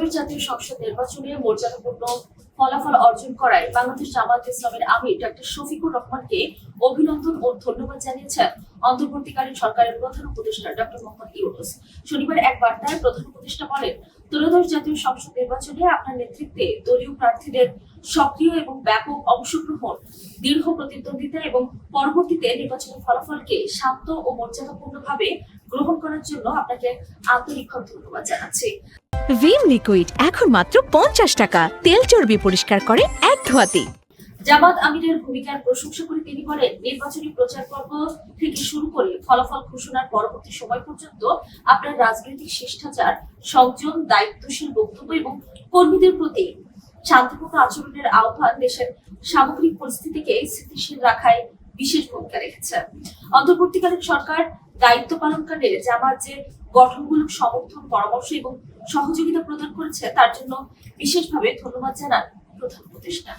ত্রয়োদশ জাতীয় সংসদ নির্বাচনে মর্যাদাপূর্ণ ফলাফল অর্জন করায় বাংলাদেশ জামায়াতে ইসলামের আমির ডক্টর শফিকুর রহমানকে অভিনন্দন ও ধন্যবাদ জানিয়েছেন অন্তর্বর্তীকালীন সরকারের প্রধান উপদেষ্টা ডক্টর মোহাম্মদ ইউনূস। শনিবার এক বার্তায় প্রধান উপদেষ্টা বলেন, ত্রয়োদশ জাতীয় সংসদ নির্বাচনে আপনার নেতৃত্বে দলীয় প্রার্থীদের সক্রিয় এবং ব্যাপক অংশগ্রহণ, দৃঢ় প্রতিদ্বন্দ্বিতা এবং পরবর্তীতে নির্বাচনের ফলাফলকে শান্ত ও মর্যাদাপূর্ণভাবে গ্রহণ করার জন্য আপনাকে আন্তরিক ধন্যবাদ জানাচ্ছি। ভিম লিকুইড এখন মাত্র 50 টাকা, তেল চর্বি পরিষ্কার করে এক ধোয়াতে। জামাত আমিরের ভূমিকার প্রশংসা করে তিনি বলেন, নির্বাচনী প্রচার পর্ব থেকে শুরু করে ফলাফল ঘোষণার পরবর্তী সময় পর্যন্ত আপনার রাজনৈতিক শিষ্টাচার, সংযম, দায়িত্বশীল বক্তব্য এবং কর্মীদের প্রতি শান্তিপূর্ণ আচরণের আহ্বান দেশের সামগ্রিক পরিস্থিতিকে স্থিতিশীল রাখায় বিশেষ ভূমিকা রেখেছে। অন্তর্বর্তীকালীন সরকার দায়িত্ব পালনকালে জামাত যে গঠনমূলক সমর্থন, পরামর্শ এবং সহযোগিতা প্রদান করেছে তার জন্য বিশেষভাবে ধন্যবাদ জানান প্রধান উপদেষ্টা।